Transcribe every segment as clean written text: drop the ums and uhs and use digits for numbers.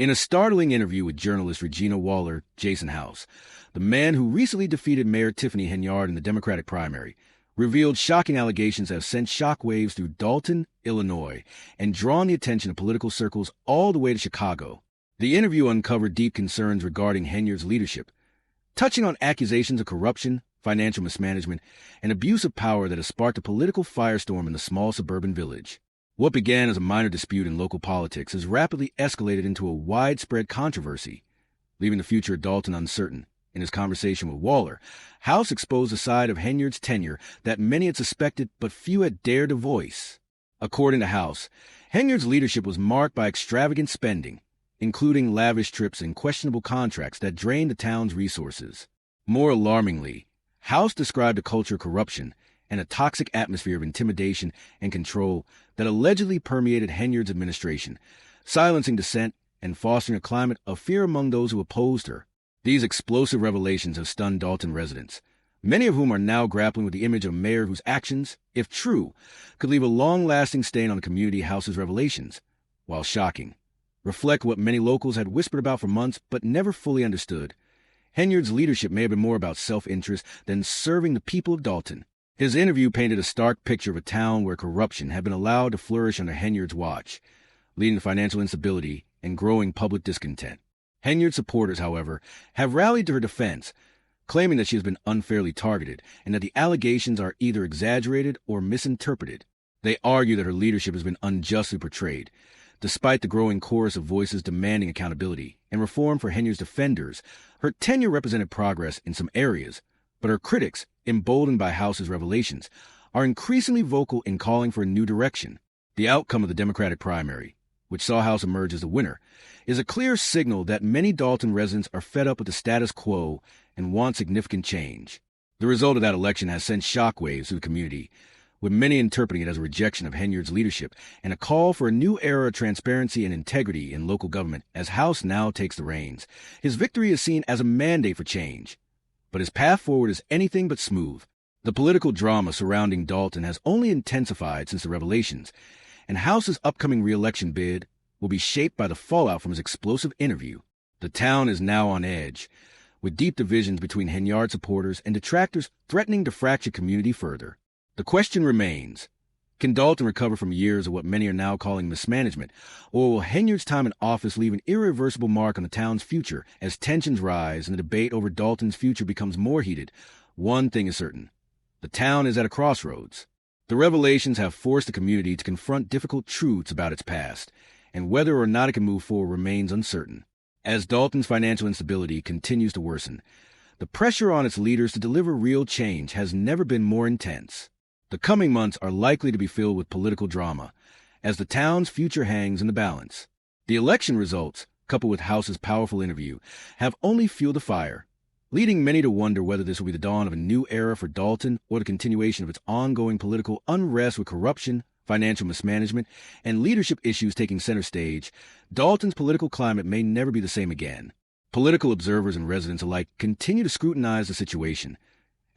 In a startling interview with journalist Regina Waller, Jason House, the man who recently defeated Mayor Tiffany Henyard in the Democratic primary, revealed shocking allegations that have sent shockwaves through Dalton, Illinois, and drawn the attention of political circles all the way to Chicago. The interview uncovered deep concerns regarding Henyard's leadership, touching on accusations of corruption, financial mismanagement, and abuse of power that has sparked a political firestorm in the small suburban village. What began as a minor dispute in local politics has rapidly escalated into a widespread controversy, leaving the future of Dalton uncertain. In his conversation with Waller, House exposed a side of Henyard's tenure that many had suspected but few had dared to voice. According to House, Henyard's leadership was marked by extravagant spending, including lavish trips and questionable contracts that drained the town's resources. More alarmingly, House described a culture of corruption and a toxic atmosphere of intimidation and control that allegedly permeated Henyard's administration, silencing dissent and fostering a climate of fear among those who opposed her. These explosive revelations have stunned Dalton residents, many of whom are now grappling with the image of a mayor whose actions, if true, could leave a long-lasting stain on the community. House's revelations, while shocking, reflect what many locals had whispered about for months but never fully understood. Henyard's leadership may have been more about self-interest than serving the people of Dalton. His interview painted a stark picture of a town where corruption had been allowed to flourish under Henyard's watch, leading to financial instability and growing public discontent. Henyard's supporters, however, have rallied to her defense, claiming that she has been unfairly targeted and that the allegations are either exaggerated or misinterpreted. They argue that her leadership has been unjustly portrayed, despite the growing chorus of voices demanding accountability and reform for Henyard's defenders. Her tenure represented progress in some areas, but her critics, emboldened by House's revelations, are increasingly vocal in calling for a new direction. The outcome of the Democratic primary, which saw House emerge as the winner, is a clear signal that many Dalton residents are fed up with the status quo and want significant change. The result of that election has sent shockwaves through the community, with many interpreting it as a rejection of Henyard's leadership and a call for a new era of transparency and integrity in local government as House now takes the reins. His victory is seen as a mandate for change, but his path forward is anything but smooth. The political drama surrounding Dalton has only intensified since the revelations, and House's upcoming re-election bid will be shaped by the fallout from his explosive interview. The town is now on edge, with deep divisions between Henyard supporters and detractors threatening to fracture community further. The question remains, can Dalton recover from years of what many are now calling mismanagement, or will Henyard's time in office leave an irreversible mark on the town's future? As tensions rise and the debate over Dalton's future becomes more heated, one thing is certain: the town is at a crossroads. The revelations have forced the community to confront difficult truths about its past, and whether or not it can move forward remains uncertain. As Dalton's financial instability continues to worsen, the pressure on its leaders to deliver real change has never been more intense. The coming months are likely to be filled with political drama, as the town's future hangs in the balance. The election results, coupled with House's powerful interview, have only fueled the fire, leading many to wonder whether this will be the dawn of a new era for Dalton or the continuation of its ongoing political unrest with corruption, financial mismanagement, and leadership issues taking center stage. Dalton's political climate may never be the same again. Political observers and residents alike continue to scrutinize the situation,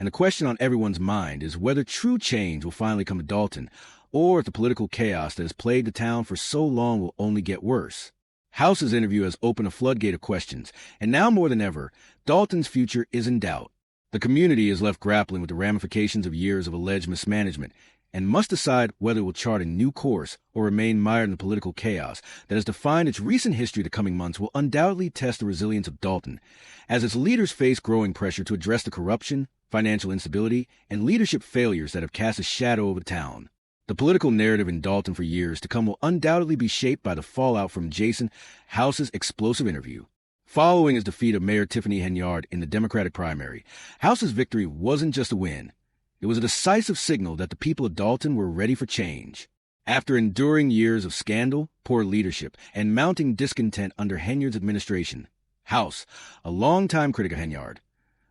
and the question on everyone's mind is whether true change will finally come to Dalton, or if the political chaos that has plagued the town for so long will only get worse. House's interview has opened a floodgate of questions, and now more than ever, Dalton's future is in doubt. The community is left grappling with the ramifications of years of alleged mismanagement, and must decide whether it will chart a new course or remain mired in the political chaos that has defined its recent history. The coming months will undoubtedly test the resilience of Dalton, as its leaders face growing pressure to address the corruption, financial instability, and leadership failures that have cast a shadow over the town. The political narrative in Dalton for years to come will undoubtedly be shaped by the fallout from Jason House's explosive interview. Following his defeat of Mayor Tiffany Henyard in the Democratic primary, House's victory wasn't just a win. It was a decisive signal that the people of Dalton were ready for change. After enduring years of scandal, poor leadership, and mounting discontent under Henyard's administration, House, a longtime critic of Henyard,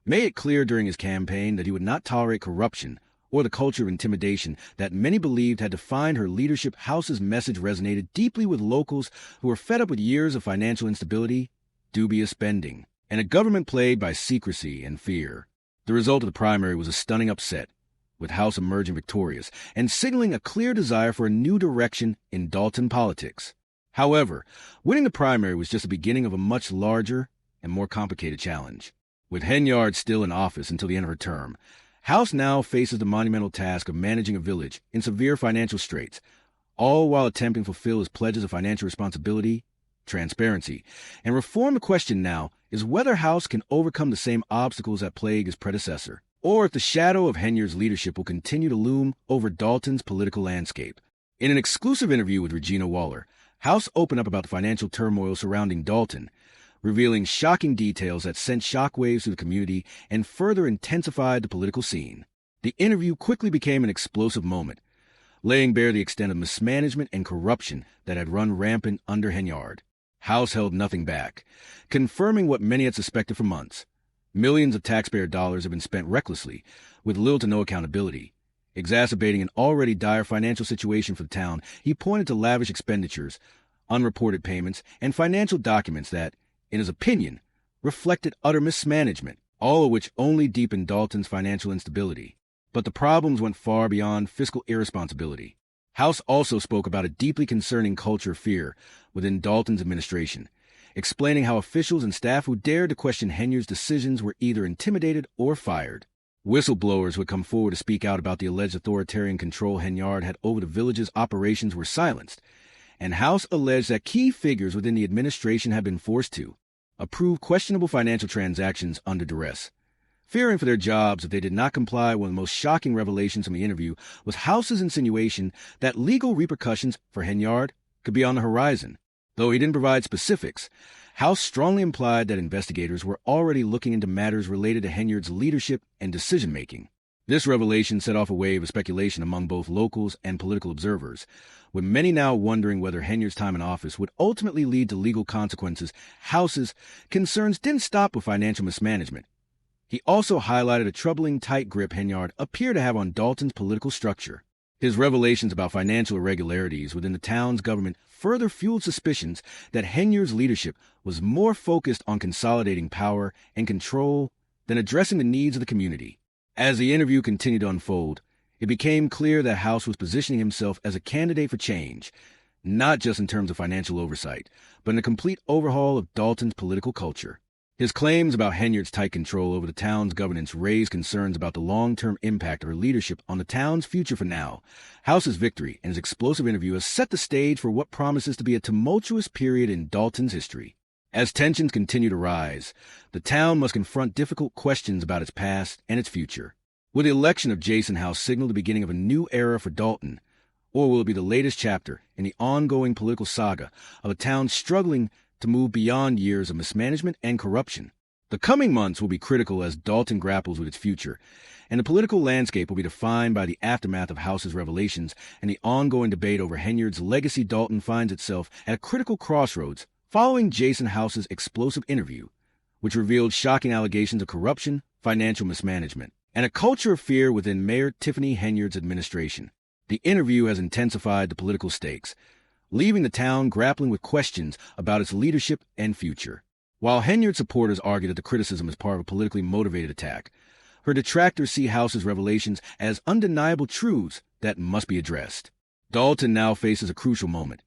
made it clear during his campaign that he would not tolerate corruption or the culture of intimidation that many believed had defined her leadership. House's message resonated deeply with locals who were fed up with years of financial instability, dubious spending, and a government plagued by secrecy and fear. The result of the primary was a stunning upset, with House emerging victorious and signaling a clear desire for a new direction in Dalton politics. However, winning the primary was just the beginning of a much larger and more complicated challenge. With Henyard still in office until the end of her term, House now faces the monumental task of managing a village in severe financial straits, all while attempting to fulfill his pledges of financial responsibility, transparency, and reform. The question now is whether House can overcome the same obstacles that plague his predecessor, or if the shadow of Henyard's leadership will continue to loom over Dalton's political landscape. In an exclusive interview with Regina Waller, House opened up about the financial turmoil surrounding Dalton, revealing shocking details that sent shockwaves through the community and further intensified the political scene. The interview quickly became an explosive moment, laying bare the extent of mismanagement and corruption that had run rampant under Henyard. House held nothing back, confirming what many had suspected for months. Millions of taxpayer dollars have been spent recklessly, with little to no accountability. Exacerbating an already dire financial situation for the town, he pointed to lavish expenditures, unreported payments, and financial documents that, in his opinion, reflected utter mismanagement, all of which only deepened Dalton's financial instability. But the problems went far beyond fiscal irresponsibility. House also spoke about a deeply concerning culture of fear within Dalton's administration, explaining how officials and staff who dared to question Henyard's decisions were either intimidated or fired. Whistleblowers would come forward to speak out about the alleged authoritarian control Henyard had over the village's operations were silenced, and House alleged that key figures within the administration had been forced to approve questionable financial transactions under duress. Fearing for their jobs if they did not comply, one of the most shocking revelations from the interview was House's insinuation that legal repercussions for Henyard could be on the horizon. Though he didn't provide specifics, House strongly implied that investigators were already looking into matters related to Henyard's leadership and decision-making. This revelation set off a wave of speculation among both locals and political observers, with many now wondering whether Henyard's time in office would ultimately lead to legal consequences. House's concerns didn't stop with financial mismanagement. He also highlighted a troubling tight grip Henyard appeared to have on Dalton's political structure. His revelations about financial irregularities within the town's government further fueled suspicions that Henyard's leadership was more focused on consolidating power and control than addressing the needs of the community. As the interview continued to unfold, it became clear that House was positioning himself as a candidate for change, not just in terms of financial oversight, but in a complete overhaul of Dalton's political culture. His claims about Henyard's tight control over the town's governance raised concerns about the long-term impact of her leadership on the town's future. For now, House's victory and his explosive interview has set the stage for what promises to be a tumultuous period in Dalton's history. As tensions continue to rise, the town must confront difficult questions about its past and its future. Will the election of Jason House signal the beginning of a new era for Dalton, or will it be the latest chapter in the ongoing political saga of a town struggling to move beyond years of mismanagement and corruption? The coming months will be critical as Dalton grapples with its future, and the political landscape will be defined by the aftermath of House's revelations and the ongoing debate over Henyard's legacy. Dalton finds itself at a critical crossroads following Jason House's explosive interview, which revealed shocking allegations of corruption, financial mismanagement, and a culture of fear within Mayor Tiffany Henyard's administration. The interview has intensified the political stakes, leaving the town grappling with questions about its leadership and future. While Henyard supporters argue that the criticism is part of a politically motivated attack, her detractors see House's revelations as undeniable truths that must be addressed. Dalton now faces a crucial moment,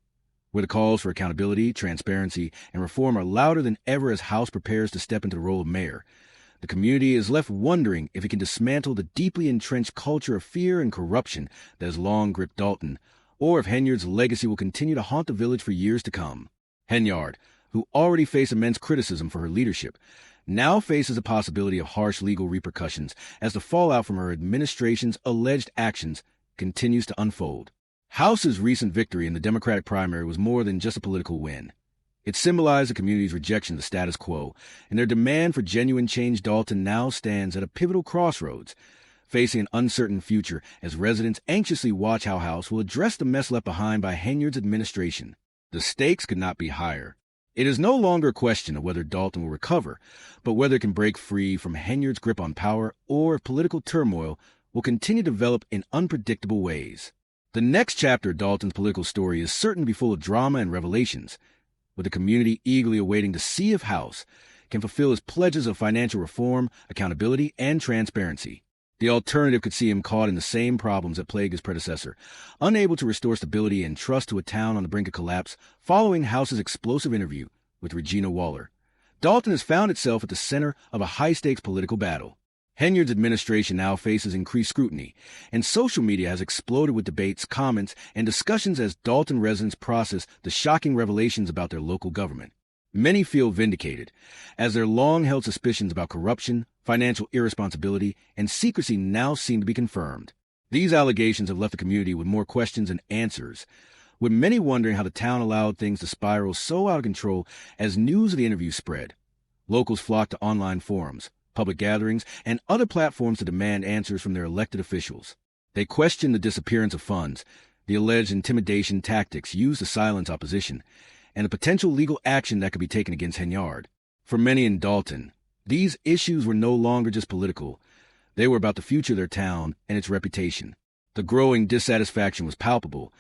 where the calls for accountability, transparency, and reform are louder than ever as House prepares to step into the role of mayor. The community is left wondering if it can dismantle the deeply entrenched culture of fear and corruption that has long gripped Dalton, or if Henyard's legacy will continue to haunt the village for years to come. Henyard, who already faced immense criticism for her leadership, now faces the possibility of harsh legal repercussions as the fallout from her administration's alleged actions continues to unfold. House's recent victory in the Democratic primary was more than just a political win. It symbolized the community's rejection of the status quo and their demand for genuine change. Dalton now stands at a pivotal crossroads, facing an uncertain future as residents anxiously watch how House will address the mess left behind by Henyard's administration. The stakes could not be higher. It is no longer a question of whether Dalton will recover, but whether it can break free from Henyard's grip on power, or if political turmoil will continue to develop in unpredictable ways. The next chapter of Dalton's political story is certain to be full of drama and revelations, with the community eagerly awaiting to see if House can fulfill his pledges of financial reform, accountability, and transparency. The alternative could see him caught in the same problems that plagued his predecessor, unable to restore stability and trust to a town on the brink of collapse following House's explosive interview with Regina Waller. Dalton has found itself at the center of a high-stakes political battle. Henyard's administration now faces increased scrutiny, and social media has exploded with debates, comments, and discussions as Dalton residents process the shocking revelations about their local government. Many feel vindicated, as their long-held suspicions about corruption, financial irresponsibility, and secrecy now seem to be confirmed. These allegations have left the community with more questions than answers, with many wondering how the town allowed things to spiral so out of control as news of the interview spread. Locals flocked to online forums, public gatherings, and other platforms to demand answers from their elected officials. They questioned the disappearance of funds, the alleged intimidation tactics used to silence opposition, and the potential legal action that could be taken against Henyard. For many in Dalton, these issues were no longer just political. They were about the future of their town and its reputation. The growing dissatisfaction was palpable,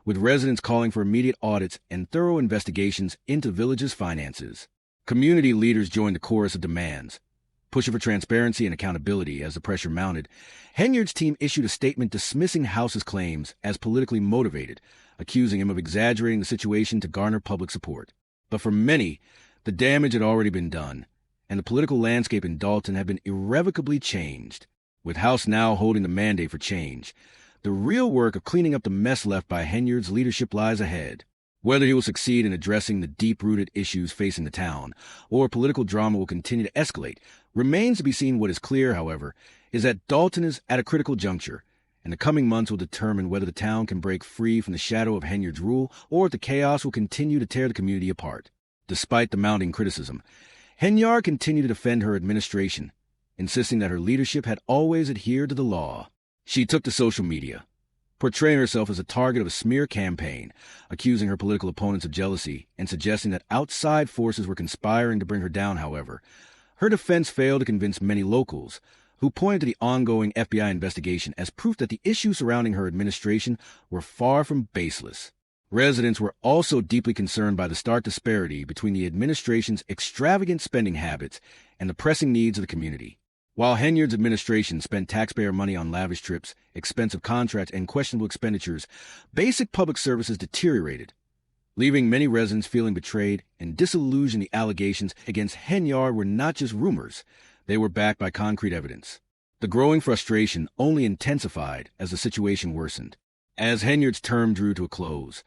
with residents calling for immediate audits and thorough investigations into the village's finances. Community leaders joined the chorus of demands, pushing for transparency and accountability. As the pressure mounted, Henyard's team issued a statement dismissing House's claims as politically motivated, accusing him of exaggerating the situation to garner public support. But for many, the damage had already been done, and the political landscape in Dalton had been irrevocably changed. With House now holding the mandate for change, the real work of cleaning up the mess left by Henyard's leadership lies ahead. Whether he will succeed in addressing the deep-rooted issues facing the town, or political drama will continue to escalate, remains to be seen. What is clear, however, is that Dalton is at a critical juncture, and the coming months will determine whether the town can break free from the shadow of Henyard's rule, or if the chaos will continue to tear the community apart. Despite the mounting criticism, Henyard continued to defend her administration, insisting that her leadership had always adhered to the law. She took to social media, portraying herself as a target of a smear campaign, accusing her political opponents of jealousy and suggesting that outside forces were conspiring to bring her down. However, her defense failed to convince many locals, who pointed to the ongoing FBI investigation as proof that the issues surrounding her administration were far from baseless. Residents were also deeply concerned by the stark disparity between the administration's extravagant spending habits and the pressing needs of the community. While Henyard's administration spent taxpayer money on lavish trips, expensive contracts, and questionable expenditures, basic public services deteriorated, leaving many residents feeling betrayed and disillusioned. The allegations against Henyard were not just rumors, they were backed by concrete evidence. The growing frustration only intensified as the situation worsened. As Henyard's term drew to a close,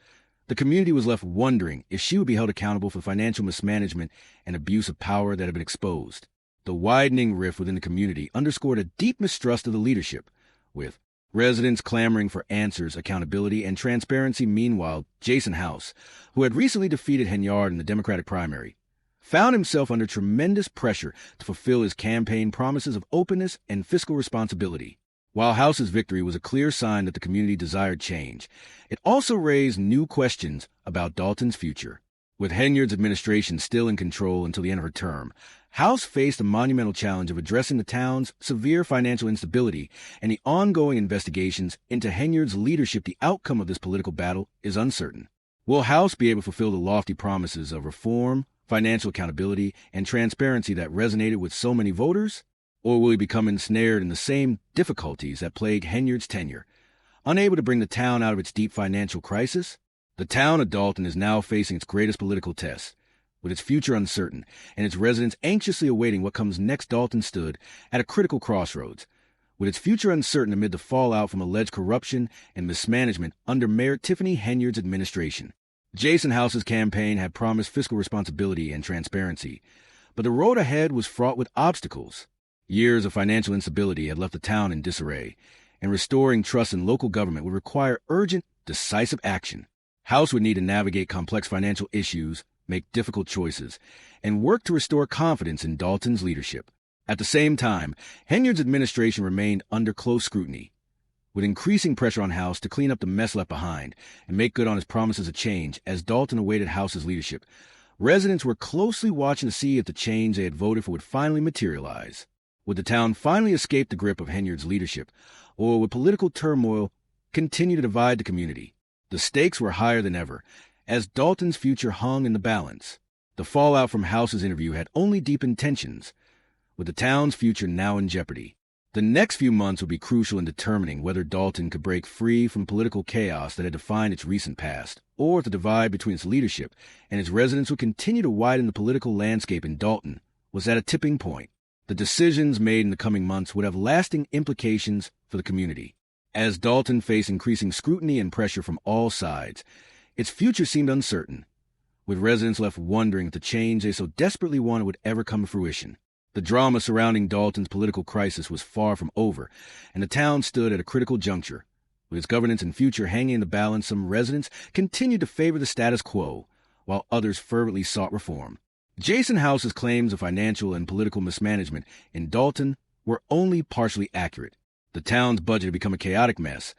the community was left wondering if she would be held accountable for financial mismanagement and abuse of power that had been exposed. The widening rift within the community underscored a deep mistrust of the leadership, with residents clamoring for answers, accountability, and transparency. Meanwhile, Jason House, who had recently defeated Henyard in the Democratic primary, found himself under tremendous pressure to fulfill his campaign promises of openness and fiscal responsibility. While House's victory was a clear sign that the community desired change, it also raised new questions about Dalton's future. With Henyard's administration still in control until the end of her term, House faced a monumental challenge of addressing the town's severe financial instability and the ongoing investigations into Henyard's leadership. The outcome of this political battle is uncertain. Will House be able to fulfill the lofty promises of reform, financial accountability, and transparency that resonated with so many voters? Or will he become ensnared in the same difficulties that plagued Henyard's tenure, unable to bring the town out of its deep financial crisis? The town of Dalton is now facing its greatest political test, with its future uncertain and its residents anxiously awaiting what comes next. Dalton stood at a critical crossroads, with its future uncertain amid the fallout from alleged corruption and mismanagement under Mayor Tiffany Henyard's administration. Jason House's campaign had promised fiscal responsibility and transparency, but the road ahead was fraught with obstacles. Years of financial instability had left the town in disarray, and restoring trust in local government would require urgent, decisive action. House would need to navigate complex financial issues, make difficult choices, and work to restore confidence in Dalton's leadership. At the same time, Henyard's administration remained under close scrutiny, with increasing pressure on House to clean up the mess left behind and make good on his promises of change. As Dalton awaited House's leadership, residents were closely watching to see if the change they had voted for would finally materialize. Would the town finally escape the grip of Henyard's leadership, or would political turmoil continue to divide the community? The stakes were higher than ever, as Dalton's future hung in the balance. The fallout from House's interview had only deepened tensions, with the town's future now in jeopardy. The next few months would be crucial in determining whether Dalton could break free from political chaos that had defined its recent past, or if the divide between its leadership and its residents would continue to widen. The political landscape in Dalton was at a tipping point. The decisions made in the coming months would have lasting implications for the community. As Dalton faced increasing scrutiny and pressure from all sides, its future seemed uncertain, with residents left wondering if the change they so desperately wanted would ever come to fruition. The drama surrounding Dalton's political crisis was far from over, and the town stood at a critical juncture. With its governance and future hanging in the balance, some residents continued to favor the status quo, while others fervently sought reform. Jason House's claims of financial and political mismanagement in Dalton were only partially accurate. The town's budget had become a chaotic mess,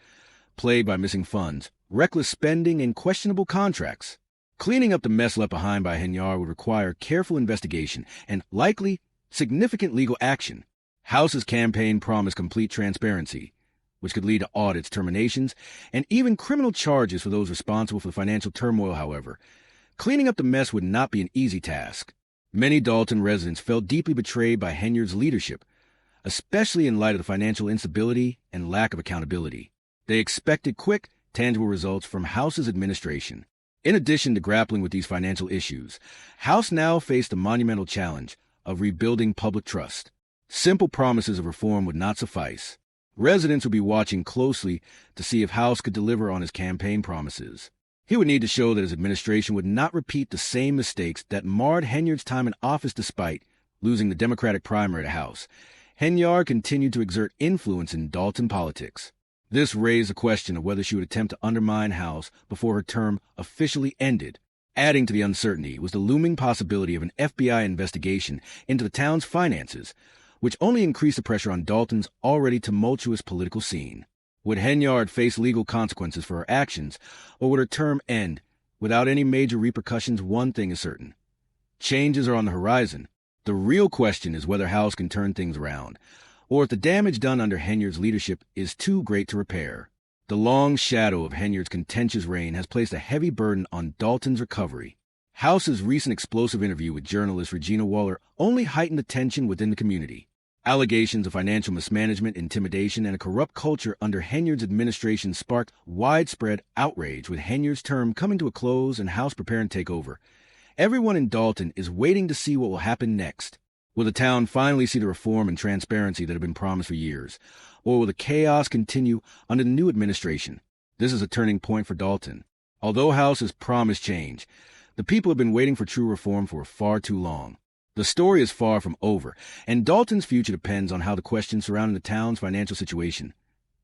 plagued by missing funds, reckless spending, and questionable contracts. Cleaning up the mess left behind by Henyard would require careful investigation and, likely, significant legal action. House's campaign promised complete transparency, which could lead to audits, terminations, and even criminal charges for those responsible for the financial turmoil. However, cleaning up the mess would not be an easy task. Many Dalton residents felt deeply betrayed by Henyard's leadership, especially in light of the financial instability and lack of accountability. They expected quick, tangible results from House's administration. In addition to grappling with these financial issues, House now faced the monumental challenge of rebuilding public trust. Simple promises of reform would not suffice. Residents would be watching closely to see if House could deliver on his campaign promises. He would need to show that his administration would not repeat the same mistakes that marred Henyard's time in office. Despite losing the Democratic primary to House, Henyard continued to exert influence in Dalton politics. This raised the question of whether she would attempt to undermine House before her term officially ended. Adding to the uncertainty was the looming possibility of an FBI investigation into the town's finances, which only increased the pressure on Dalton's already tumultuous political scene. Would Henyard face legal consequences for her actions, or would her term end without any major repercussions? One thing is certain: changes are on the horizon. The real question is whether House can turn things around, or if the damage done under Henyard's leadership is too great to repair. The long shadow of Henyard's contentious reign has placed a heavy burden on Dalton's recovery. House's recent explosive interview with journalist Regina Waller only heightened the tension within the community. Allegations of financial mismanagement, intimidation, and a corrupt culture under Henyard's administration sparked widespread outrage. With Henyard's term coming to a close and House preparing to take over, everyone in Dalton is waiting to see what will happen next. Will the town finally see the reform and transparency that have been promised for years? Or will the chaos continue under the new administration? This is a turning point for Dalton. Although House has promised change, the people have been waiting for true reform for far too long. The story is far from over, and Dalton's future depends on how the questions surrounding the town's financial situation,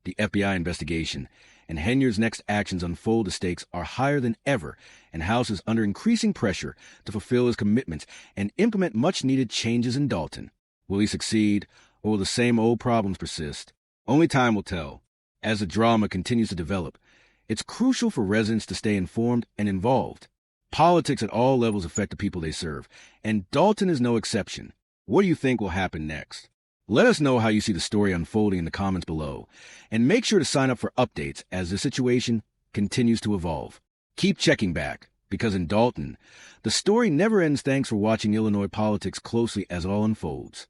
the FBI investigation, and Henyard's next actions unfold. The stakes are higher than ever, and House is under increasing pressure to fulfill his commitments and implement much-needed changes in Dalton. Will he succeed, or will the same old problems persist? Only time will tell. As the drama continues to develop, it's crucial for residents to stay informed and involved. Politics at all levels affect the people they serve, and Dalton is no exception. What do you think will happen next? Let us know how you see the story unfolding in the comments below, and make sure to sign up for updates as the situation continues to evolve. Keep checking back, because in Dalton, the story never ends. Thanks for watching Illinois Politics closely as it all unfolds.